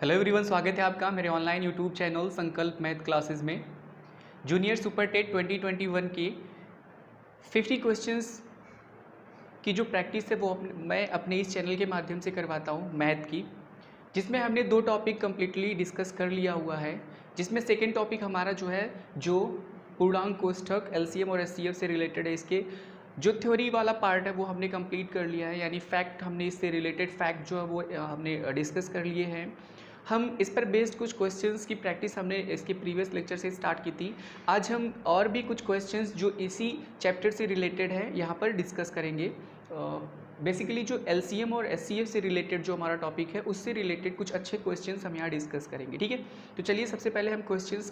Hello everyone, स्वागत है आपका मेरे ऑनलाइन यूट्यूब चैनल संकल्प मैथ क्लासेस में। जूनियर सुपर टेट 2021 के 50 क्वेश्चंस की जो प्रैक्टिस है वो मैं अपने इस चैनल के माध्यम से करवाता हूँ मैथ की, जिसमें हमने 2 टॉपिक कम्प्लीटली डिस्कस कर लिया हुआ है। जिसमें सेकेंड टॉपिक हमारा जो पूर्णांक कोष्ठक एलसीएम और एचसीएफ से रिलेटेड है, इसके जो थ्योरी वाला पार्ट है वो हमने कंप्लीट कर लिया है, यानी फैक्ट हमने इससे रिलेटेड फैक्ट जो है वो हमने डिस्कस कर लिए हैं। हम इस पर बेस्ड कुछ क्वेश्चंस की प्रैक्टिस हमने इसके प्रीवियस लेक्चर से स्टार्ट की थी। आज हम और भी कुछ क्वेश्चंस जो इसी चैप्टर से रिलेटेड है यहाँ पर डिस्कस करेंगे। बेसिकली जो एलसीएम और एचसीएफ से रिलेटेड जो हमारा टॉपिक है उससे रिलेटेड कुछ अच्छे क्वेश्चंस हम यहाँ डिस्कस करेंगे, ठीक है। तो चलिए सबसे पहले हम क्वेश्चंस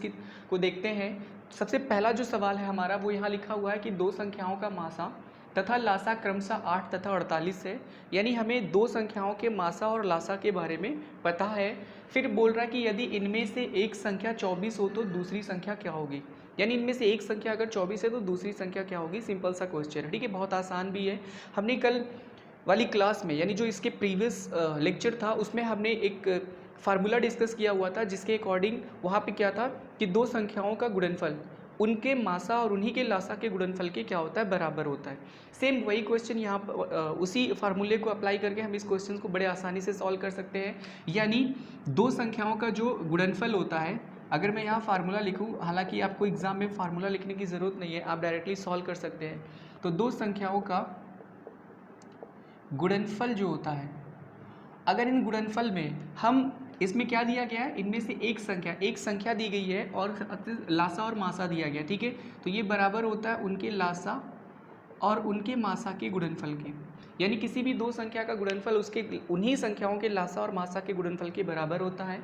को देखते हैं। सबसे पहला जो सवाल है हमारा वो यहाँ लिखा हुआ है कि 2 संख्याओं का मासा तथा लासा क्रमशः 8 तथा 48 है। यानी हमें 2 संख्याओं के मासा और लासा के बारे में पता है। फिर बोल रहा है कि यदि इनमें से एक संख्या 24 हो तो दूसरी संख्या क्या होगी। यानी इनमें से एक संख्या अगर 24 है तो दूसरी संख्या क्या होगी। सिंपल सा क्वेश्चन है, ठीक है, बहुत आसान भी है। हमने कल वाली क्लास में यानी जो इसके प्रीवियस लेक्चर था उसमें हमने एक फार्मूला डिस्कस किया हुआ था, जिसके अकॉर्डिंग वहाँ पे क्या था कि 2 संख्याओं का गुणनफल उनके मासा और उन्हीं के लासा के गुणनफल के क्या होता है, बराबर होता है। सेम वही क्वेश्चन यहाँ पर उसी फार्मूले को अप्लाई करके हम इस क्वेश्चन को बड़े आसानी से सॉल्व कर सकते हैं। यानी 2 संख्याओं का जो गुणनफल होता है, अगर मैं यहाँ फार्मूला लिखूँ, हालांकि आपको एग्जाम में फार्मूला लिखने की ज़रूरत नहीं है, आप डायरेक्टली सॉल्व कर सकते हैं। तो 2 संख्याओं का गुणनफल जो होता है, अगर इन गुणनफल में हम इसमें क्या दिया गया है, इनमें से एक संख्या दी गई है और लासा और मासा दिया गया, ठीक है। तो ये बराबर होता है उनके लासा और उनके मासा के गुणनफल के। यानी किसी भी 2 संख्या का गुणनफल उसके उन्हीं संख्याओं के लासा और मासा के गुणनफल के बराबर होता है।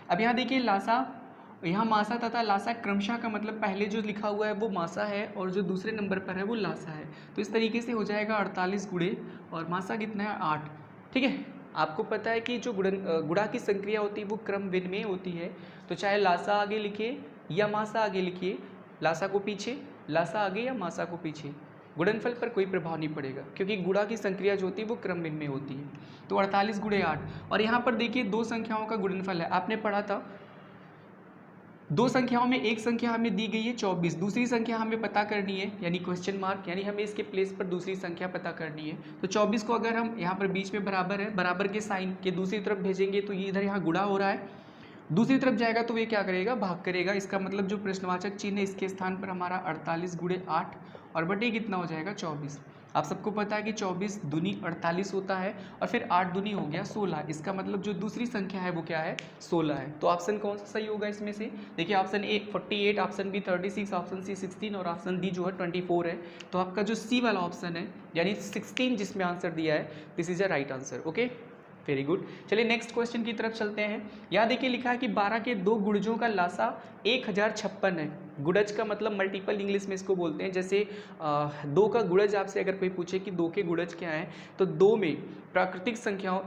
अब यहाँ देखिए लासा, यहाँ मासा तथा लासा क्रमशः का मतलब पहले जो लिखा हुआ है वो मासा है और जो दूसरे नंबर पर है वो लासा है। तो इस तरीके से हो जाएगा 48 गुणे और मासा कितना है 8, ठीक है। आपको पता है कि जो गुणा की संक्रिया होती है वो क्रम विनिमय होती है। तो चाहे लासा आगे लिखिए या मासा आगे लिखिए, लासा को पीछे, लासा आगे या मासा को पीछे, गुणनफल पर कोई प्रभाव नहीं पड़ेगा, क्योंकि गुणा की संक्रिया जो होती है वो क्रम विनिमय होती है। तो 48 गुणे 8, और यहाँ पर देखिए 2 संख्याओं का गुणनफल है। आपने पढ़ा था 2 संख्याओं में एक संख्या हमें दी गई है 24, दूसरी संख्या हमें पता करनी है, यानी क्वेश्चन मार्क, यानी हमें इसके प्लेस पर दूसरी संख्या पता करनी है। तो 24 को अगर हम यहाँ पर बीच में बराबर है, बराबर के साइन के दूसरी तरफ भेजेंगे तो ये इधर यहाँ गुणा हो रहा है, दूसरी तरफ जाएगा तो ये क्या करेगा, भाग करेगा। इसका मतलब जो प्रश्नवाचक चिन्ह है इसके स्थान पर हमारा 48 गुणे 8 और बटे कितना हो जाएगा 24। आप सबको पता है कि 24 दूनी 48 होता है और फिर 8 दूनी हो गया 16। इसका मतलब जो दूसरी संख्या है वो क्या है, 16 है। तो ऑप्शन कौन सा सही होगा इसमें से, देखिए option A 48, option B 36, option C 16 और ऑप्शन डी जो है 24 है। तो आपका जो सी वाला ऑप्शन है यानी 16 जिसमें आंसर दिया है, this is a right answer. Okay, very good. चलिए नेक्स्ट क्वेश्चन की तरफ चलते हैं। यहाँ देखिए लिखा है कि 12 के 2 गुणजों का लासा 1056 है। गुणज का मतलब मल्टीपल इंग्लिश में इसको बोलते हैं। जैसे 2 का गुणज आपसे अगर कोई पूछे कि 2 के गुणज क्या है, तो 2 में प्राकृतिक संख्याओं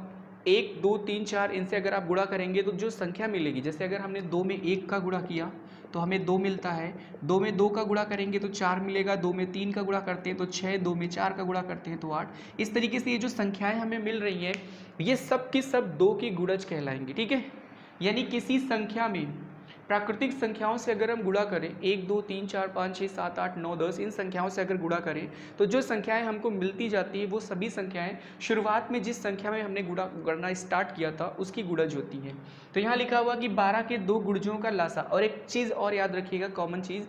1, 2, 3, 4 इनसे अगर आप गुणा करेंगे तो जो संख्या मिलेगी, जैसे अगर हमने 2 में 1 का गुणा किया तो हमें 2 मिलता है, 2 में 2 का गुणा करेंगे तो 4 मिलेगा, 2 में 3 का गुणा करते हैं तो 6, 2 में 4 का गुणा करते हैं तो 8। इस तरीके से ये जो संख्याएं हमें मिल रही हैं ये सब की सब 2 की गुणज कहलाएंगी, ठीक है। यानी किसी संख्या में प्राकृतिक संख्याओं से अगर हम गुणा करें, 1, 2, 3, 4, 5, 6, 7, 8, 9, 10 इन संख्याओं से अगर गुणा करें तो जो संख्याएं हमको मिलती जाती है वो सभी संख्याएं शुरुआत में जिस संख्या में हमने गुणा करना स्टार्ट किया था उसकी गुणज होती हैं। तो यहाँ लिखा हुआ कि 12 के 2 गुणजों का लासा, और एक चीज़ और याद रखिएगा कॉमन चीज़,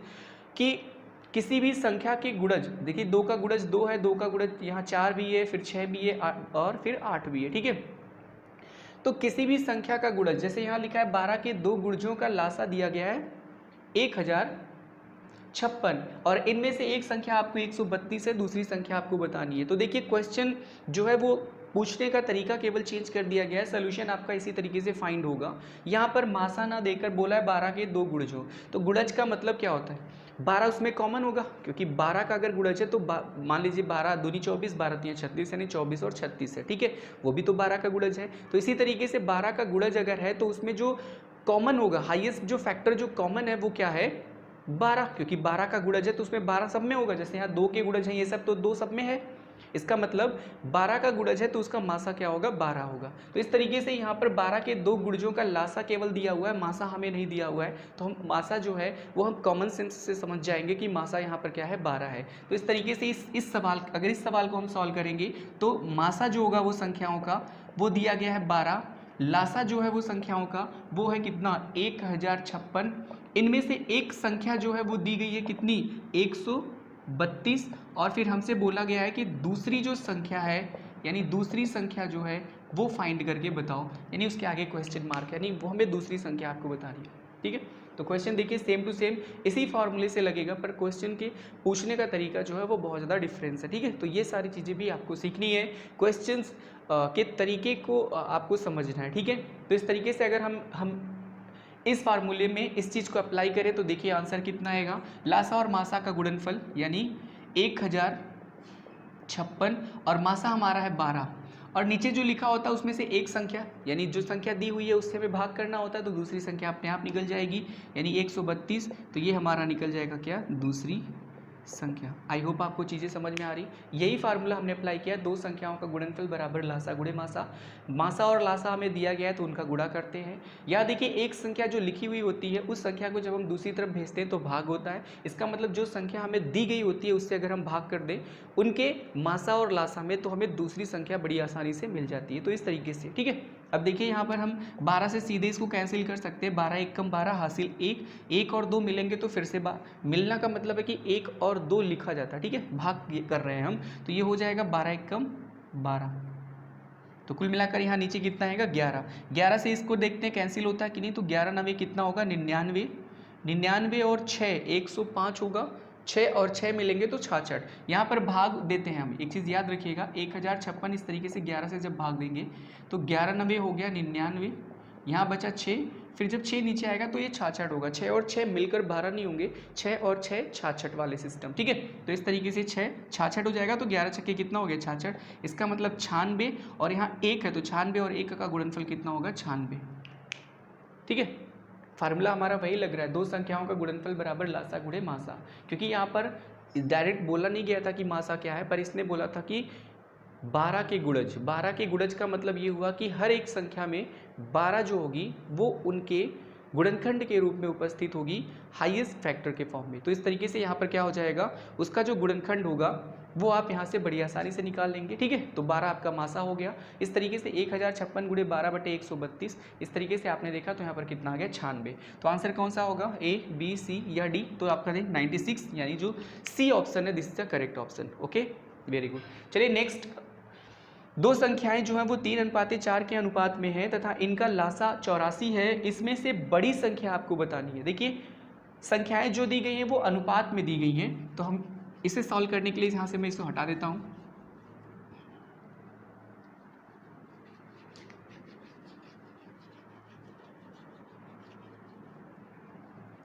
कि किसी भी संख्या के गुणज, देखिए 2 का गुणज 2 है, 2 का गुणज यहाँ 4 भी है, फिर 6 भी है और फिर 8 भी है, ठीक है। तो किसी भी संख्या का गुणज, जैसे यहाँ लिखा है 12 के 2 गुणजों का लासा दिया गया है 1056, और इनमें से एक संख्या आपको 132 है, दूसरी संख्या आपको बतानी है। तो देखिए क्वेश्चन जो है वो पूछने का तरीका केवल चेंज कर दिया गया है, सोल्यूशन आपका इसी तरीके से फाइंड होगा। यहाँ पर मासा ना देकर बोला है 12 के 2 गुणजों, तो गुणज का मतलब क्या होता है, 12 उसमें कॉमन होगा, क्योंकि 12 का अगर गुणज है तो मान लीजिए 12 दूनी 24, 12 तीन 36, यानी 24 और 36 है, ठीक है, वो भी तो 12 का गुणज है। तो इसी तरीके से 12 का गुणज अगर है तो उसमें जो कॉमन होगा, हाईएस्ट जो फैक्टर जो कॉमन है वो क्या है, 12, क्योंकि 12 का गुणज है तो उसमें 12 सब में होगा। जैसे यहाँ 2 के गुणज हैं ये सब, तो 2 सब में है। इसका मतलब 12 का गुणज है तो उसका मासा क्या होगा, 12 होगा। तो इस तरीके से यहाँ पर 12 के दो गुणजों का लासा केवल दिया हुआ है, मासा हमें नहीं दिया हुआ है, तो हम मासा जो है वो हम कॉमन सेंस से समझ जाएंगे कि मासा यहाँ पर क्या है, 12 है। तो इस तरीके से इस सवाल, अगर इस सवाल को हम सॉल्व करेंगे तो मासा जो होगा वो संख्याओं का वो दिया गया है 12, लासा जो है वो संख्याओं का वो है कितना, 1056। इनमें से एक संख्या जो है वो दी गई है कितनी, 132, और फिर हमसे बोला गया है कि दूसरी जो संख्या है, यानी दूसरी संख्या जो है वो फाइंड करके बताओ, यानी उसके आगे क्वेश्चन मार्क है, यानी वो हमें दूसरी संख्या आपको बतानी है। ठीक है, तो क्वेश्चन देखिए सेम टू सेम इसी फॉर्मूले से लगेगा, पर क्वेश्चन के पूछने का तरीका जो है वो बहुत ज़्यादा डिफरेंस है। ठीक है, तो ये सारी चीज़ें भी आपको सीखनी है, क्वेश्चंस के तरीके को आपको समझना है। ठीक है, तो इस तरीके से अगर हम इस फार्मूले में इस चीज़ को अप्लाई करें तो देखिए आंसर कितना आएगा, लासा और मासा का गुणनफल यानी 1056 और मासा हमारा है 12, और नीचे जो लिखा होता है उसमें से एक संख्या, यानी जो संख्या दी हुई है उससे हमें भाग करना होता है, तो दूसरी संख्या अपने आप निकल जाएगी, यानी 132, तो ये हमारा निकल जाएगा क्या, दूसरी संख्या। आई होप आपको चीज़ें समझ में आ रही। यही फार्मूला हमने अप्लाई किया, दो संख्याओं का गुणनफल बराबर लासा गुणे मासा, मासा और लासा हमें दिया गया है तो उनका गुणा करते हैं। या देखिए एक संख्या जो लिखी हुई होती है उस संख्या को जब हम दूसरी तरफ भेजते हैं तो भाग होता है, इसका मतलब जो संख्या हमें दी गई होती है उससे अगर हम भाग कर दें उनके मासा और लासा में तो हमें दूसरी संख्या बड़ी आसानी से मिल जाती है। तो इस तरीके से ठीक है, अब देखिए यहाँ पर हम 12 से सीधे इसको कैंसिल कर सकते हैं, 12 1 कम 12 हासिल 1, 1 और 2 मिलेंगे तो फिर से मिलना का मतलब है कि 1 और 2 लिखा जाता है। ठीक है, भाग कर रहे हैं हम, तो ये हो जाएगा 12 1 कम 12, तो कुल मिलाकर यहाँ नीचे कितना आएगा, 11। 11 से इसको देखते हैं कैंसिल होता है कि नहीं, तो 11 9 कितना होगा, 99, 99 और 6 105 होगा, 6 और 6 मिलेंगे तो 66। यहाँ पर भाग देते हैं हम, एक चीज़ याद रखिएगा, 1056 इस तरीके से 11 से जब भाग देंगे तो 11 9 हो गया 99, यहाँ बचा 6, फिर जब 6 नीचे आएगा तो ये 66 होगा, 6 और 6 मिलकर 12 नहीं होंगे, 6 और 6 66 वाले सिस्टम। ठीक है, तो इस तरीके से 6 66 हो जाएगा, तो 11 छक्के कितना हो गया, 66, इसका मतलब 96, और यहाँ 1 है तो 96 और 1 का गुणनफल कितना होगा, 96। ठीक है, फार्मूला हमारा वही लग रहा है, दो संख्याओं का गुणनफल बराबर लासा गुणे मासा, क्योंकि यहाँ पर डायरेक्ट बोला नहीं गया था कि मासा क्या है, पर इसने बोला था कि 12 के गुणज, 12 के गुणज का मतलब ये हुआ कि हर एक संख्या में 12 जो होगी वो उनके गुणनखंड के रूप में उपस्थित होगी हाईएस्ट फैक्टर के फॉर्म में। तो इस तरीके से यहाँ पर क्या हो जाएगा, उसका जो गुणनखंड होगा वो आप यहाँ से बड़ी आसानी से निकाल लेंगे। ठीक है, तो 12 आपका मासा हो गया। इस तरीके से 1056 गुणे 12/132, इस तरीके से आपने देखा तो यहाँ पर कितना आ गया, 96। तो आंसर कौन सा होगा, A, B, C या D, तो आपका दें 96, यानी जो C ऑप्शन है this is the correct option. Okay, very good. चलिए नेक्स्ट, दो संख्याएं जो हैं वो 3:4 के अनुपात में है तथा इनका लासा 84 है, इसमें से बड़ी संख्या आपको बतानी है। देखिए संख्याएं जो दी गई हैं वो अनुपात में दी गई हैं, तो हम इसे सॉल्व करने के लिए यहाँ से मैं इसको हटा देता हूँ।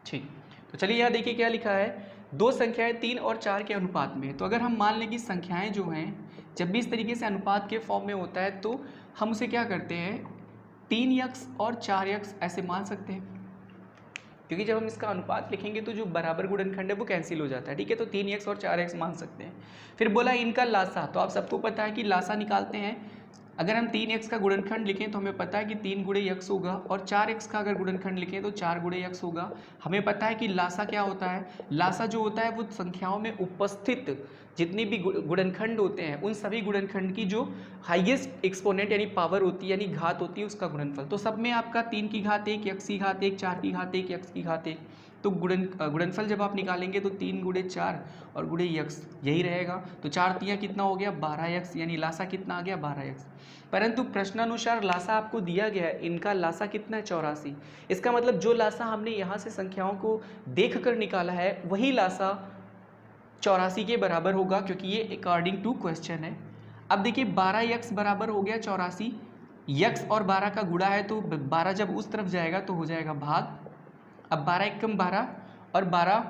ठीक, तो चलिए यहाँ देखिए क्या लिखा है, दो संख्याएं 3 और 4 के अनुपात में है। तो अगर हम मान लें कि संख्याएं जो हैं जब भी इस तरीके से अनुपात के फॉर्म में होता है तो हम उसे क्या करते हैं, 3x और 4x ऐसे मान सकते हैं, क्योंकि जब हम इसका अनुपात लिखेंगे तो जो बराबर गुणनखंड है वो कैंसिल हो जाता है। ठीक है, तो 3x और 4x मान सकते हैं। फिर बोला इनका लासा, तो आप सबको पता है कि लासा निकालते हैं, अगर हम 3x का गुणनखंड लिखें तो हमें पता है कि 3 गुणे x होगा, और 4x का अगर गुणनखंड लिखें तो 4 गुणे x होगा। हमें पता है कि लासा क्या होता है, लासा जो होता है वो संख्याओं में उपस्थित जितनी भी गुणनखंड होते हैं उन सभी गुणनखंड की जो हाईएस्ट एक्सपोनेंट यानी पावर होती है, यानी घात होती है, उसका गुणनफल। तो सब में आपका 3 की घात 1, x की घात 1, 4 की घात 1, x की घात 1, तो गुणनफल जब आप निकालेंगे तो 3 गुणे 4 और गुणे x यही रहेगा। तो 4 तियाँ कितना हो गया, 12x, यानी लासा कितना आ गया, 12x। परंतु प्रश्नानुसार लासा आपको दिया गया है, इनका लासा कितना है, 84। इसका मतलब जो लासा हमने यहाँ से संख्याओं को देख कर निकाला है वही लासा 84 के बराबर होगा, क्योंकि ये अकॉर्डिंग टू क्वेश्चन है। अब देखिए 12x बराबर हो गया 84, x और 12 का गुणा है तो 12 जब उस तरफ जाएगा तो हो जाएगा भाग। अब 12 1 कम 12 और 12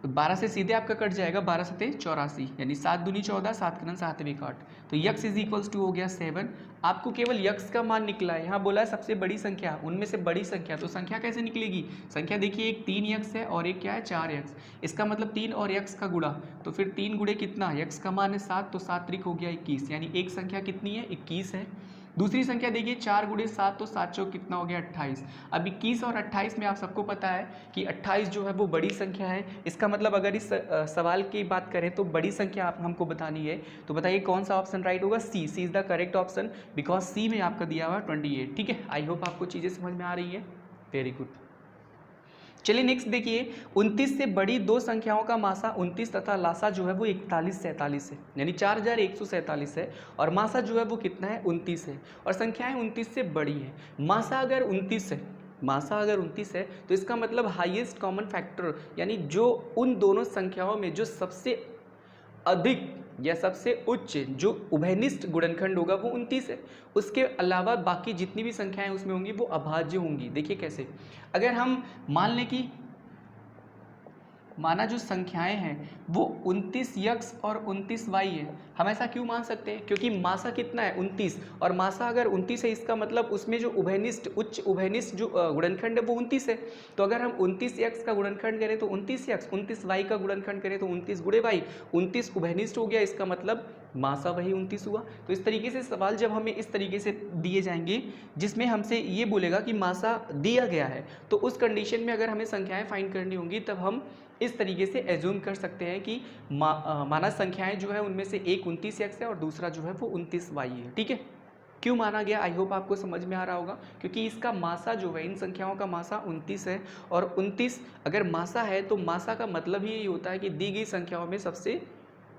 12 से सीधे आपका कट जाएगा, 12 सते 84, यानी 7 दूनी 14, 7 कनन 7वें काट, तो यक्स इज इक्वल्स टू हो गया 7। आपको केवल यक्स का मान निकला है, यहाँ बोला है सबसे बड़ी संख्या, उनमें से बड़ी संख्या, तो संख्या कैसे निकलेगी? संख्या देखिए, एक 3 यक्स है और एक क्या है 4 यक्स, इसका मतलब 3 और यक्स का गुणा, तो फिर 3 गुणे कितना, यक्स का मान है 7, तो 7 त्रिक हो गया 21, यानी एक संख्या कितनी है 21 है। दूसरी संख्या देखिए 4 गुणे 7, तो 7 चौक कितना हो गया 28। अब 21 और 28 में आप सबको पता है कि 28 जो है वो बड़ी संख्या है, इसका मतलब अगर इस सवाल की बात करें तो बड़ी संख्या आप हमको बतानी है, तो बताइए कौन सा ऑप्शन राइट होगा? C is the correct option, because C में आपका दिया हुआ 28। ठीक है, आई होप आपको चीज़ें समझ में आ रही है, वेरी गुड। चलिए नेक्स्ट देखिए, 29 से बड़ी दो संख्याओं का मासा 29 तथा लासा जो है वो 4147 है, यानी 4147 है, और मासा जो है वो कितना है 29 है, और संख्याएं 29 से बड़ी है। मासा अगर 29 है, मासा अगर 29 है तो इसका मतलब हाईएस्ट कॉमन फैक्टर, यानी जो उन दोनों संख्याओं में जो सबसे अधिक या सबसे उच्च जो उभयनिष्ठ गुणनखंड होगा वो 29 है, उसके अलावा बाकी जितनी भी संख्याएं उसमें होंगी वो अभाज्य होंगी। देखिए कैसे, अगर हम मान लें कि माना जो संख्याएं हैं वो 29 यक्स और 29 वाई है, हम ऐसा क्यों मान सकते हैं? क्योंकि मासा कितना है 29, और मासा अगर 29 है इसका मतलब उसमें जो उभयनिष्ठ उच्च उभयनिष्ठ जो गुणनखंड है वो 29 है, तो अगर हम 29 यक्स का गुणनखंड करें तो 29 यक्स, 29 वाई का गुणनखंड करें तो 29 गुणे वाई, 29 उभयनिष्ठ हो गया, इसका मतलब मासा वही 29 हुआ। तो इस तरीके से सवाल जब हमें इस तरीके से दिए जाएंगे जिसमें हमसे ये बोलेगा कि मासा दिया गया है, तो उस कंडीशन में अगर हमें संख्याएं फाइंड करनी होंगी तब हम इस तरीके से एज्यूम कर सकते हैं कि माना संख्याएं जो है उनमें से एक 29 एक्स है और दूसरा जो है वो 29 वाई है। ठीक है, क्यों माना गया आई होप आपको समझ में आ रहा होगा, क्योंकि इसका मासा जो है, इन संख्याओं का मासा 29 है, और 29 अगर मासा है तो मासा का मतलब ही यही होता है कि दी गई संख्याओं में सबसे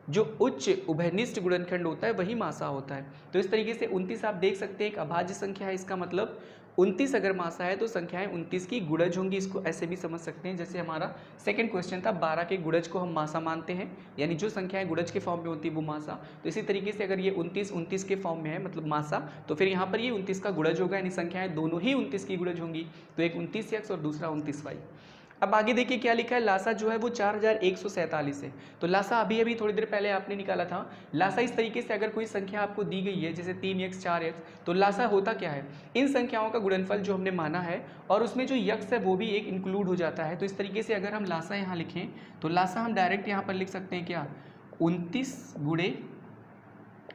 जो उच्च उभयनिष्ठ गुणनखंड होता है वही मासा होता है। तो इस तरीके से 29 आप देख सकते हैं एक अभाज्य संख्या है, इसका मतलब 29 अगर मासा है तो संख्याएं 29 की गुणज होंगी, इसको ऐसे भी समझ सकते हैं जैसे हमारा सेकंड क्वेश्चन था, 12 के गुणज को हम मासा मानते हैं, यानी जो संख्याएं गुणज के फॉर्म में होती है वो मासा। तो इसी तरीके से अगर ये 29 के फॉर्म में है मतलब मासा, तो फिर यहाँ पर ये 29 का गुणज होगा, यानी संख्याएं दोनों ही 29 की गुणज होंगी, तो एक 29 एक्स और दूसरा 29 वाई। अब आगे देखिए क्या लिखा है, लासा जो है वो 4147 है, तो लासा अभी अभी थोड़ी देर पहले आपने निकाला था। लासा इस तरीके से अगर कोई संख्या आपको दी गई है जैसे 3x 4x, तो लासा होता क्या है, इन संख्याओं का गुणनफल जो हमने माना है और उसमें जो यक्स है वो भी एक इंक्लूड हो जाता है। तो इस तरीके से अगर हम लासा यहाँ लिखें तो लासा हम डायरेक्ट यहाँ पर लिख सकते हैं क्या, 29 गुणे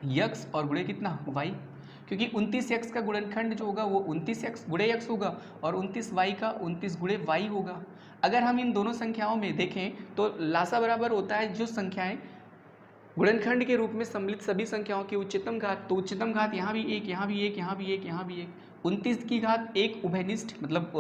यक्स और गुणे कितना वाई, क्योंकि 29 यक्स का गुणनखंड जो होगा वो 29 यक्स गुणे यक्स होगा और 29 वाई का 29 गुणे वाई होगा। अगर हम इन दोनों संख्याओं में देखें तो लासा बराबर होता है जो संख्याएं गुणनखंड के रूप में सम्मिलित सभी संख्याओं की उच्चतम घात, तो उच्चतम घात यहाँ भी एक, यहाँ भी एक, यहाँ भी एक, यहाँ भी एक, 29 की घात एक उभयनिष्ठ मतलब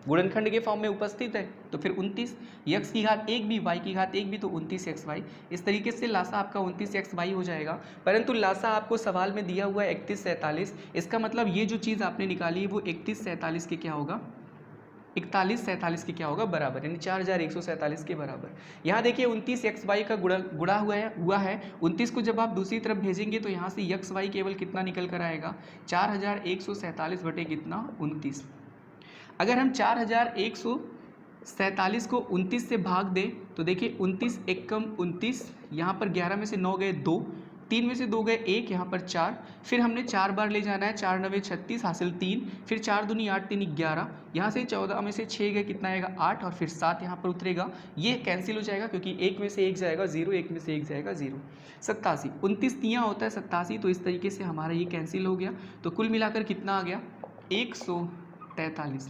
गुणनखंड के फॉर्म में उपस्थित है, तो फिर 29 यक्स की घात एक भी, वाई की घात एक भी, तो 29 एक्स वाई। इस तरीके से लासा आपका 29 एक्स वाई हो जाएगा। परंतु लासा आपको सवाल में दिया हुआ है 3147, इसका मतलब ये जो चीज़ आपने निकाली है वो 3147 के क्या होगा, 4147 के क्या होगा बराबर, यानी 4147 के बराबर। यहाँ देखिए 29 एक्स वाई का गुणा हुआ है 29 को जब आप दूसरी तरफ भेजेंगे तो यहाँ से यक्स वाई केवल कितना निकल कर आएगा, 4147 बटे कितना 29। अगर हम 4147 को 29 से भाग दें तो देखिए 29 एकम 29, यहाँ पर 11 में से 9 गए 2, 3 में से 2 गए 1, यहाँ पर 4, फिर हमने 4 बार ले जाना है, 4 9 36 हासिल 3, फिर 4 दूनी 8 3 11, यहाँ से 14 में से 6 गए कितना आएगा 8, और फिर 7 यहाँ पर उतरेगा, ये कैंसिल हो जाएगा क्योंकि 1 में से 1 जाएगा 0, 1 में से 1 जाएगा 0। 87 29 तियाँ होता है 87, तो इस तरीके से हमारा ये कैंसिल हो गया, तो कुल मिलाकर कितना आ गया 143।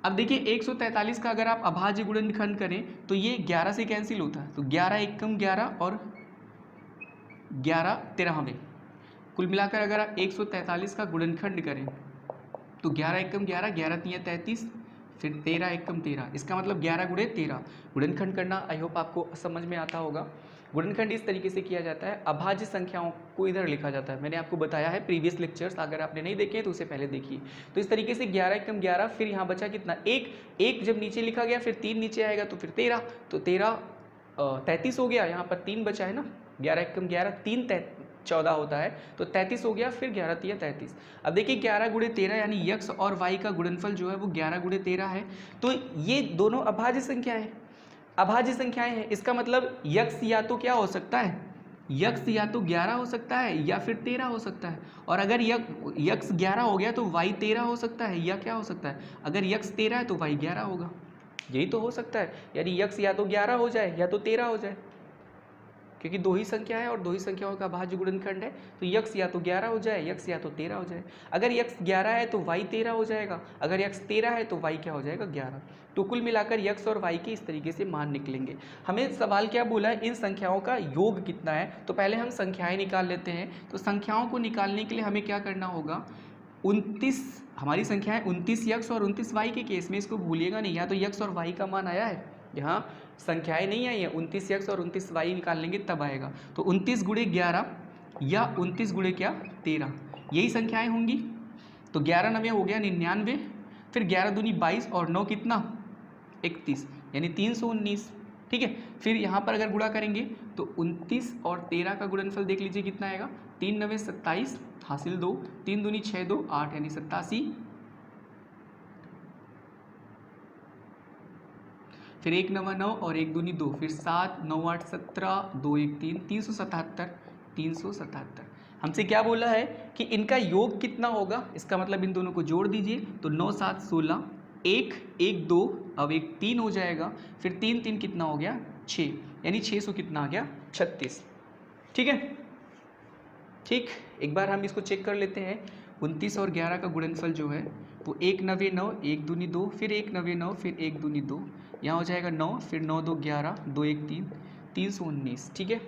अब देखिए 143 का अगर आप अभाज्य गुणनखंड करें तो ये 11 से कैंसिल होता है, तो 11 एकम 11 और 11 13वें, कुल मिलाकर अगर आप 143 का गुणनखंड करें तो 11 एकम 11, 11 तियाँ 33, फिर 13 एकम 13, इसका मतलब 11 गुणे 13 गुणनखंड करना। आई होप आपको समझ में आता होगा। गुणनखंड इस तरीके से किया जाता है, अभाज्य संख्याओं को इधर लिखा जाता है, मैंने आपको बताया है प्रीवियस लेक्चर्स, अगर आपने नहीं देखे तो उसे पहले देखिए। तो इस तरीके से 11 एकम 11, फिर यहाँ बचा कितना एक जब नीचे लिखा गया फिर 3 नीचे आएगा तो फिर 13, तो 13 33 हो गया, यहाँ पर 3 बचा है ना, 11 एकम 11 3 14 होता है, तो 33 हो गया, फिर 11 तिया 33। अब देखिए 11 गुणे 13 यानी यक्स और वाई का गुणनफल जो है वो 11 गुणे 13 है, तो ये दोनों अभाज्य संख्या है। अभाज्य संख्याएं हैं, इसका मतलब यक्स या तो क्या हो सकता है, यक्स या तो 11 हो सकता है या फिर 13 हो सकता है। और अगर यक्स 11 हो गया तो वाई 13 हो सकता है या क्या हो सकता है, अगर यक्स 13 है तो वाई 11 होगा। यही तो हो सकता है, यानी यक्स या तो 11 हो जाए या तो 13 हो जाए, क्योंकि दो ही संख्या है और दो ही संख्याओं का भाज्य गुणनखंड है। तो यक्स या तो 11 हो जाए, यक्स या तो 13 हो जाए। अगर यक्स 11 है तो वाई 13 हो जाएगा, अगर यक्स 13 है तो वाई क्या हो जाएगा 11। तो कुल मिलाकर यक्स और वाई के इस तरीके से मान निकलेंगे। हमें सवाल क्या बोला है, इन संख्याओं का योग कितना है। तो पहले हम संख्याएं निकाल लेते हैं। तो संख्याओं को निकालने के लिए हमें क्या करना होगा, 29 हमारी संख्या है 29 यक्स और 29 वाई के केस में इसको भूलिएगा नहीं, यहाँ तो यक्स और वाई का मान आया है, यहाँ संख्याएं नहीं आई है। 29 यक्स और 29 वाई निकाल लेंगे तब आएगा। तो 29 गुणे 11 या 29 गुणे क्या 13, यही संख्याएं होंगी। तो 11 नवे हो गया 99, फिर 11 दूनी 22 और 9 कितना 31, यानी 319। ठीक है, फिर यहाँ पर अगर गुणा करेंगे तो 29 और 13 का गुणनफल देख लीजिए कितना आएगा, 3 नवे 27 हासिल 2, 3 दूनी 6 2 8 यानी 87, फिर 1 नवा 9 और 1 दूनी 2, फिर 7 9 8 17 2 1 3 377। हमसे क्या बोला है कि इनका योग कितना होगा, इसका मतलब इन दोनों को जोड़ दीजिए। तो 9 7 16, 1 1 2, अब 1 3 हो जाएगा, फिर 3 3 कितना हो गया 6, यानी 600 कितना आ गया 36। ठीक है, ठीक, एक बार हम इसको चेक कर लेते हैं। 29 और 11 का गुणनफल जो है वो 1 नवे 9, 1 दूनी 2, फिर 1 नवे 9, फिर 1 दूनी 2, यहाँ हो जाएगा 9, फिर 9 2 11, 2 1 3, 319। ठीक है,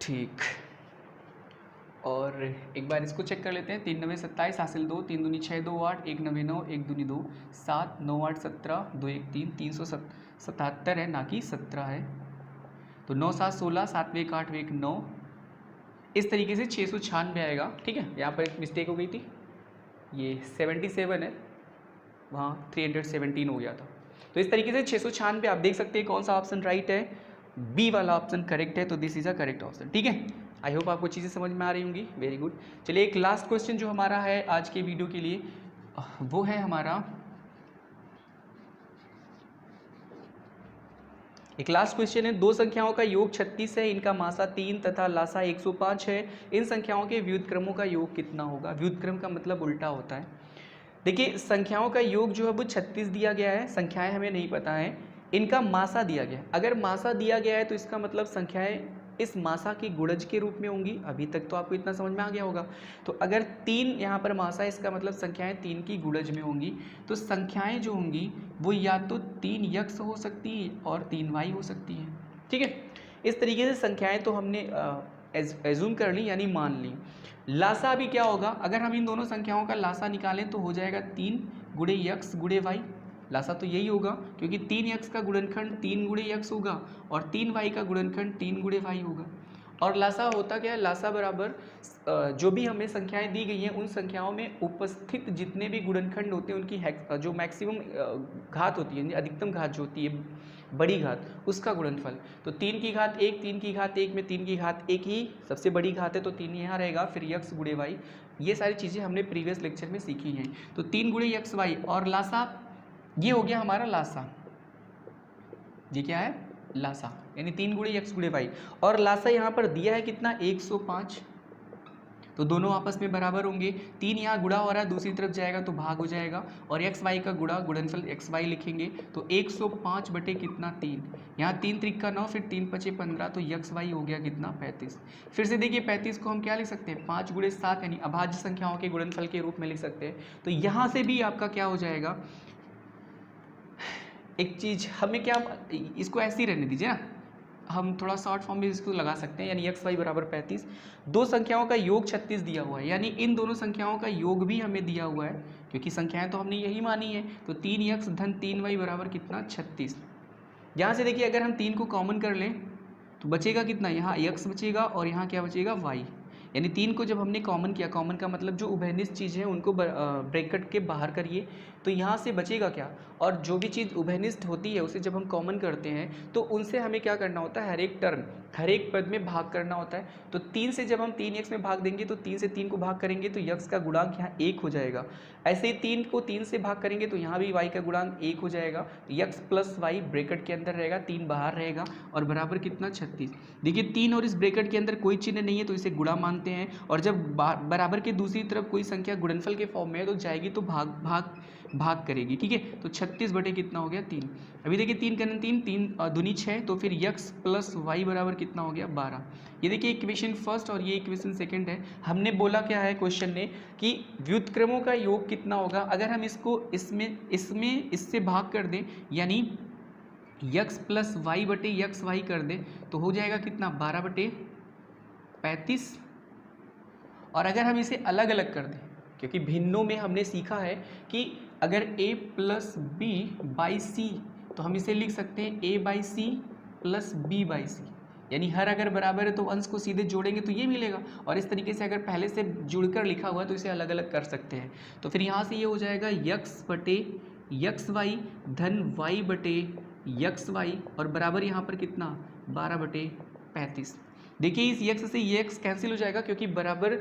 ठीक, और एक बार इसको चेक कर लेते हैं। 3 नवे 27 हासिल 2, 3 दूनी 6 2 8, 1 नवे 9, 1 दूनी 2, 7 9 8 17 2 1 3, 377 है ना कि 17 है। तो 9 7 16, 7 में 1 8 में 1 9, इस तरीके से 696 आएगा। ठीक है, यहाँ पर एक मिस्टेक हो गई थी, ये 77 है, वहाँ 317 हो गया था। तो इस तरीके से 696 आप देख सकते हैं कौन सा ऑप्शन राइट है, बी वाला ऑप्शन करेक्ट है। तो this is a correct option. ठीक है, आई होप आपको चीज़ें समझ में आ रही होंगी। Very good. चलिए एक लास्ट क्वेश्चन जो हमारा है आज के वीडियो के लिए वो है हमारा, एक लास्ट क्वेश्चन है, दो संख्याओं का योग 36 है, इनका मासा 3 तथा लासा 105 है, इन संख्याओं के व्युत्क्रमों का योग कितना होगा। व्युत्क्रम का मतलब उल्टा होता है। देखिए संख्याओं का योग जो है वो 36 दिया गया है, संख्याएं हमें नहीं पता है, इनका मासा दिया गया है। अगर मासा दिया गया है तो इसका मतलब संख्याएं इस मासा की गुणज के रूप में होंगी। अभी तक तो आपको इतना समझ में आ गया होगा। तो अगर 3 यहाँ पर मासा है, इसका मतलब संख्याएं 3 की गुणज में होंगी। तो संख्याएं जो होंगी वो या तो 3 यक्स हो सकती है और 3 वाई हो सकती है। ठीक है, इस तरीके से संख्याएं तो हमने एज्यूम कर ली, यानी मान ली। लासा भी क्या होगा, अगर हम इन दोनों संख्याओं का लासा निकालें तो हो जाएगा 3 गुणे यक्स गुणे वाई। लासा तो यही होगा, क्योंकि 3 यक्स का गुणनखंड 3 गुणे यक्स होगा और 3 वाई का गुणनखंड 3 गुणे वाई होगा। और लासा होता क्या है, लासा बराबर जो भी हमें संख्याएं दी गई हैं उन संख्याओं में उपस्थित जितने भी गुणनखंड होते हैं उनकी जो मैक्सिमम घात होती है, अधिकतम घात जो होती है, बड़ी घात, उसका गुणनफल। तो 3 की घात 1, 3 की घात 1 में 3 की घात 1 ही सबसे बड़ी घात है, तो 3 यहाँ रहेगा, फिर यक्स गुणे वाई। ये सारी चीज़ें हमने प्रीवियस लेक्चर में सीखी हैं। तो 3 गुणे यक्स वाई, और लासा ये हो गया हमारा लासा, ये क्या है लासा, यानी 3 गुणे यक्स गुणे वाई। और लासा यहाँ पर दिया है कितना 105, तो दोनों आपस में बराबर होंगे। 3 यहाँ गुणा हो रहा है, दूसरी तरफ जाएगा तो भाग हो जाएगा, और एक्स वाई का गुणा गुणनफल एक्स वाई लिखेंगे। तो 105 बटे कितना 3, यहाँ 3 त्रिक 9, फिर 3 पचे 15, तो यक्स वाई हो गया कितना 35। फिर से देखिए 35 को हम क्या लिख सकते हैं 5 गुणे 7, यानी अभाज्य संख्याओं के गुणनफल के रूप में लिख सकते हैं। तो यहाँ से भी आपका क्या हो जाएगा, एक चीज़ हमें क्या, इसको ऐसे ही रहने दीजिए ना, हम थोड़ा शॉर्ट फॉर्म में इसको लगा सकते हैं, यानी एक्स वाई बराबर 35। दो संख्याओं का योग 36 दिया हुआ है, यानी इन दोनों संख्याओं का योग भी हमें दिया हुआ है, क्योंकि संख्याएं तो हमने यही मानी है। तो 3 यक्स धन 3 वाई बराबर कितना 36। यहाँ से देखिए अगर हम 3 को कॉमन कर लें तो बचेगा कितना, यहाँ यक्स बचेगा और यहाँ क्या बचेगा वाई। यानी 3 को जब हमने कॉमन किया, कॉमन का मतलब जो उभयनिष्ठ चीज़ है उनको ब्रैकेट के बाहर करिए, तो यहाँ से बचेगा क्या। और जो भी चीज़ उभयनिष्ठ होती है उसे जब हम कॉमन करते हैं तो उनसे हमें क्या करना होता है, हर एक टर्म हर एक पद में भाग करना होता है। तो 3 से जब हम 3x में भाग देंगे तो 3 से 3 को भाग करेंगे तो x का गुणांक यहाँ 1 हो जाएगा। ऐसे ही 3 को 3 से भाग करेंगे तो यहाँ भी y का गुणांक 1 हो जाएगा। x प्लस वाई ब्रैकेट के अंदर रहेगा, 3 बाहर रहेगा और बराबर कितना 36। देखिए 3 और इस ब्रैकेट के अंदर कोई चिन्ह नहीं है तो इसे गुणा मानते हैं, और जब बराबर के दूसरी तरफ कोई संख्या गुणनफल के फॉर्म में है तो जाएगी तो भाग करेगी। ठीक है, तो 36 बटे कितना हो गया 3। अभी देखिए 3 का 3 दूनी 6, तो फिर x प्लस वाई बराबर कितना हो गया 12। ये देखिए इक्वेशन फर्स्ट और ये इक्वेशन सेकंड है। हमने बोला क्या है क्वेश्चन ने कि व्युत्क्रमों का योग कितना होगा। अगर हम इसको इससे भाग कर दें, यानी x प्लस वाई बटे एक्स वाई कर दें तो हो जाएगा कितना 12 बटे 35। और अगर हम इसे अलग अलग कर दें, क्योंकि भिन्नों में हमने सीखा है कि अगर a plus B by C तो हम इसे लिख सकते हैं a by C plus b by C, यानी हर अगर बराबर है तो अंश को सीधे जोड़ेंगे तो ये मिलेगा। और इस तरीके से अगर पहले से जुड़कर लिखा हुआ है तो इसे अलग अलग कर सकते हैं। तो फिर यहाँ से ये हो जाएगा x बटे एक्स वाई धन y बटे एक्स वाई और बराबर यहाँ पर कितना 12 बटे 35। देखिए इस x से ये x कैंसिल हो जाएगा, क्योंकि बराबर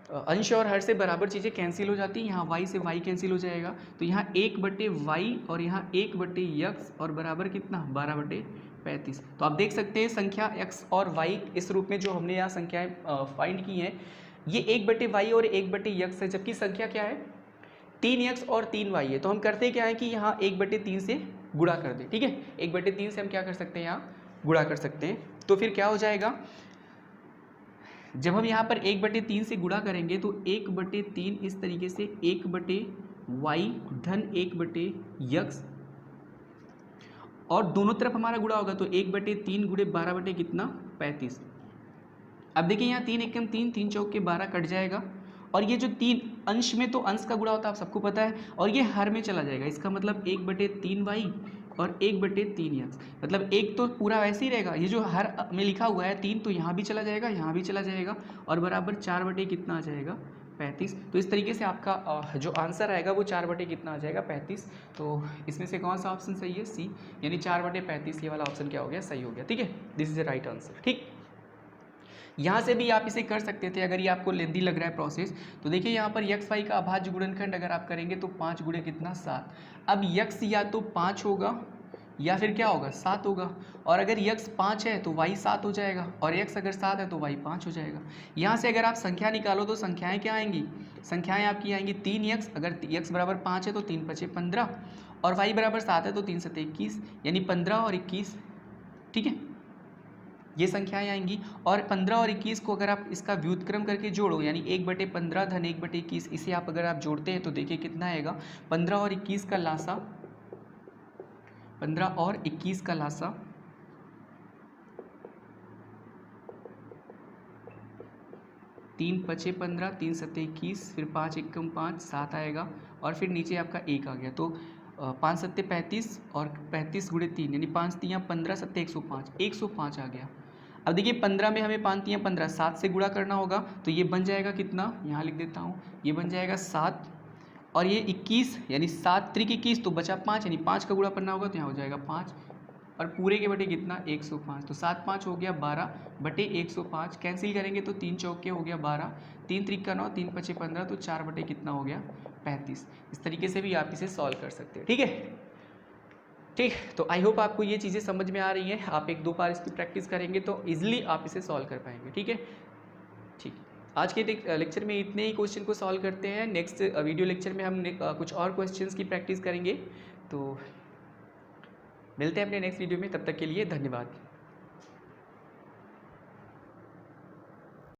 अंश और हर से बराबर चीज़ें कैंसिल हो जाती हैं। यहाँ y से y कैंसिल हो जाएगा, तो यहाँ 1 बटे वाई और यहाँ 1 बटे एक्स और बराबर कितना 12 बटे 35। तो आप देख सकते हैं संख्या x और y इस रूप में जो हमने यहाँ संख्याएं फाइंड की हैं, ये 1 बटे वाई और 1 बटे एक्स है, जबकि संख्या क्या है 3x और 3y है। तो हम करते क्या है कि यहाँ 1 बटे 3 से गुणा कर दें। ठीक है, 1 बटे 3 से हम क्या कर सकते हैं, यहाँ गुणा कर सकते हैं। तो फिर क्या हो जाएगा, जब हम यहाँ पर 1 बटे 3 से गुणा करेंगे तो 1 बटे 3 इस तरीके से 1 बटे वाई धन 1 बटे एक्स, और दोनों तरफ हमारा गुणा होगा तो 1 बटे 3 गुणे 12 बटे कितना 35। अब देखिए यहाँ 3 एकम 3, 3 चौक के 12 कट जाएगा, और ये जो 3 अंश में तो अंश का गुणा होता है आप सबको पता है, और ये हर में चला जाएगा। इसका मतलब 1 बटे 3 वाई और 1 बटे 3 एक्स, मतलब एक तो पूरा वैसे ही रहेगा। ये जो हर में लिखा हुआ है 3 तो यहाँ भी चला जाएगा, यहाँ भी चला जाएगा, और बराबर 4 बटे कितना आ जाएगा 35। तो इस तरीके से आपका जो आंसर आएगा वो 4 बटे कितना आ जाएगा 35। तो इसमें से कौन सा ऑप्शन सही है, सी, यानी 4 बटे 35 ये वाला ऑप्शन क्या हो गया, सही हो गया। ठीक है, this is the right answer. ठीक, यहाँ से भी आप इसे कर सकते थे अगर ये आपको लेंदी लग रहा है प्रोसेस। तो देखिए यहाँ पर एक्स वाई का अभाज्य गुणनखंड अगर आप करेंगे तो 5 गुणे कितना 7। अब यक्स या तो 5 होगा या फिर क्या होगा 7 होगा, और अगर यक्स 5 है तो वाई 7 हो जाएगा, और यक्स अगर 7 है तो वाई 5 हो जाएगा। यहाँ से अगर आप संख्या निकालो तो संख्याएं क्या आएंगी, संख्याएं आपकी आएंगी 3x, अगर x बराबर 5 है तो 3 × 5 = 15, और y बराबर 7 है तो 3 × 7 = 21, यानी 15 और 21। ठीक है, ये संख्याएं आएंगी, और 15 और 21 को अगर आप इसका व्युत्क्रम करके जोड़ो, यानी 1 बटे 15 धन 1 बटे 21, इसे आप अगर आप जोड़ते हैं तो देखिए कितना आएगा 15 और 21 का लासा, 15 और 21 का लासा 3 × 5 = 15, 3 × 7 = 21, फिर 5 × 1 = 5, 7 आएगा, और फिर नीचे आपका 1 आ गया। तो 5 × 7 = 35 और 35 × 3 यानी 5 × 3 = 15, 7 = 105, 105 आ गया। अब देखिए 15 में हमें 5 × 3 = 15, 7 से गुणा करना होगा, तो ये बन जाएगा कितना, यहाँ लिख देता हूँ, ये बन जाएगा 7, और ये 21 यानी 7 × 3 = 21, तो बचा 5, यानी 5 का गुणा करना होगा तो यहाँ हो जाएगा 5, और पूरे के बटे कितना 105, तो 7 × 5 हो गया 12 बटे 105, कैंसिल करेंगे तो 3 चौके हो गया 12, 3 × 3 = 9, 3 × 5 = 15, तो 4 बटे कितना हो गया 35। इस तरीके से भी आप इसे सॉल्व कर सकते हैं। ठीक है, ठीक, तो आई होप आपको ये चीज़ें समझ में आ रही हैं। आप 1-2 बार इसकी प्रैक्टिस करेंगे तो ईजिली आप इसे सॉल्व कर पाएंगे। ठीक है, ठीक, आज के लेक्चर में इतने ही क्वेश्चन को सॉल्व करते हैं। नेक्स्ट वीडियो लेक्चर में हम कुछ और क्वेश्चंस की प्रैक्टिस करेंगे। तो मिलते हैं अपने नेक्स्ट वीडियो में, तब तक के लिए धन्यवाद।